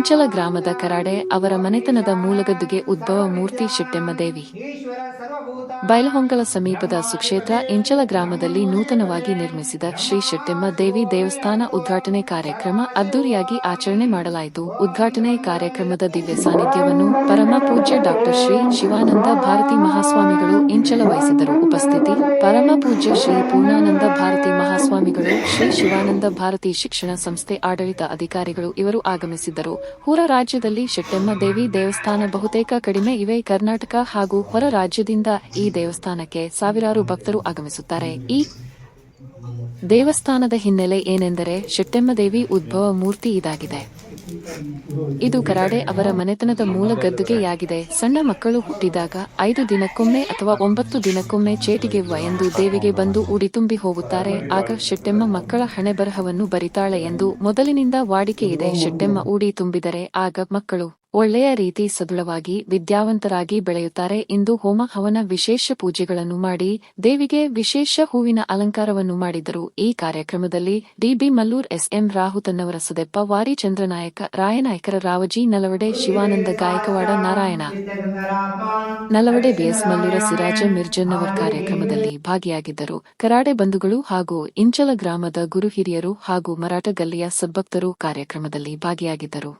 ಇಂಚಲ ಗ್ರಾಮದ ಕರಾಡೆ ಅವರ ಮನೆತನದ ಮೂಲಗದ್ದುಗೆ ಉದ್ಭವ ಮೂರ್ತಿ ಶೆಟ್ಟೆಮ್ಮ ದೇವಿ. ಬೈಲಹೊಂಗಲ ಸಮೀಪದ ಸುಕ್ಷೇತ್ರ ಇಂಚಲ ಗ್ರಾಮದಲ್ಲಿ ನೂತನವಾಗಿ ನಿರ್ಮಿಸಿದ ಶ್ರೀ ಶೆಟ್ಟೆಮ್ಮ ದೇವಿ ದೇವಸ್ಥಾನ ಉದ್ಘಾಟನೆ ಕಾರ್ಯಕ್ರಮ ಅದ್ದೂರಿಯಾಗಿ ಆಚರಣೆ ಮಾಡಲಾಯಿತು. ಉದ್ಘಾಟನೆ ಕಾರ್ಯಕ್ರಮದ ದಿವ್ಯ ಸಾನ್ನಿಧ್ಯವನ್ನು ಪರಮ ಪೂಜ್ಯ ಡಾ ಶ್ರೀ ಶಿವಾನಂದ ಭಾರತಿ ಮಹಾಸ್ವಾಮಿಗಳು ಇಂಚಲ ವಹಿಸಿದ್ದರು. ಉಪಸ್ಥಿತಿ ಪರಮ ಪೂಜ್ಯ ಶ್ರೀ ಪೂರ್ಣಾನಂದ ಭಾರತಿ ಮಹಾಸ್ವಾಮಿಗಳು, ಶ್ರೀ ಶಿವಾನಂದ ಭಾರತಿ ಶಿಕ್ಷಣ ಸಂಸ್ಥೆ ಆಡಳಿತ ಅಧಿಕಾರಿಗಳು ಇವರು ಆಗಮಿಸಿದ್ದರು. ಹೊರ ರಾಜ್ಯದಲ್ಲಿ ಶೆಟ್ಟೆಮ್ಮ ದೇವಿ ದೇವಸ್ಥಾನ ಬಹುತೇಕ ಕಡಿಮೆ ಇವೆ. ಕರ್ನಾಟಕ ಹಾಗೂ ಹೊರ ರಾಜ್ಯದಿಂದ ಈ ದೇವಸ್ಥಾನಕ್ಕೆ ಸಾವಿರಾರು ಭಕ್ತರು ಆಗಮಿಸುತ್ತಾರೆ. ಈ ದೇವಸ್ಥಾನದ ಹಿನ್ನೆಲೆ ಏನೆಂದರೆ ಶೆಟ್ಟೆಮ್ಮ ದೇವಿ ಉದ್ಭವ ಮೂರ್ತಿ ಇದಾಗಿದೆ. ಇದು ಕರಾಡೆ ಅವರ ಮನೆತನದ ಮೂಲ ಗದ್ದುಗೆಯಾಗಿದೆ. ಸಣ್ಣ ಮಕ್ಕಳು ಹುಟ್ಟಿದಾಗ 5 ದಿನಕ್ಕೊಮ್ಮೆ ಅಥವಾ 9 ದಿನಕ್ಕೊಮ್ಮೆ ಚೇಟಿಗೆವ್ವ ಎಂದು ದೇವಿಗೆ ಬಂದು ಉಡಿ ತುಂಬಿ ಹೋಗುತ್ತಾರೆ. ಆಗ ಶೆಟ್ಟೆಮ್ಮ ಮಕ್ಕಳ ಹಣೆಬರಹವನ್ನು ಬರಿತಾಳೆ ಎಂದು ಮೊದಲಿನಿಂದ ವಾಡಿಕೆ ಇದೆ. ಶೆಟ್ಟೆಮ್ಮ ಉಡಿ ತುಂಬಿದರೆ ಆಗ ಮಕ್ಕಳು ಒಳ್ಳೆಯ ರೀತಿ ಸದೃಢವಾಗಿ ವಿದ್ಯಾವಂತರಾಗಿ ಬೆಳೆಯುತ್ತಾರೆ ಎಂದು ಹೋಮ ಹವನ ವಿಶೇಷ ಪೂಜೆಗಳನ್ನು ಮಾಡಿ ದೇವಿಗೆ ವಿಶೇಷ ಹೂವಿನ ಅಲಂಕಾರವನ್ನು ಮಾಡಿದರು. ಈ ಕಾರ್ಯಕ್ರಮದಲ್ಲಿ ಡಿ.ಬಿ. ಮಲ್ಲೂರ್, ಎಸ್.ಎಂ. ರಾಹುತನ್ನವರ ಸುದೆಪ್ಪ, ವಾರಿ ಚಂದ್ರನಾಯಕ, ರಾಯನಾಯಕರ ರಾವಜಿ ನಲವಡೆ, ಶಿವಾನಂದ ಗಾಯಕವಾಡ, ನಾರಾಯಣ ನಲವಡೆ, ಬಿ.ಎಸ್. ಮಲ್ಲೂರ, ಸಿರಾಜ ಮಿರ್ಜನ್ನವರ್ ಕಾರ್ಯಕ್ರಮದಲ್ಲಿ ಭಾಗಿಯಾಗಿದ್ದರು. ಕರಾಡೆ ಬಂಧುಗಳು ಹಾಗೂ ಇಂಚಲ ಗ್ರಾಮದ ಗುರು ಹಿರಿಯರು ಹಾಗೂ ಮರಾಠ ಗಲ್ಲಿಯ ಸದ್ಭಕ್ತರು ಕಾರ್ಯಕ್ರಮದಲ್ಲಿ ಭಾಗಿಯಾಗಿದ್ದರು.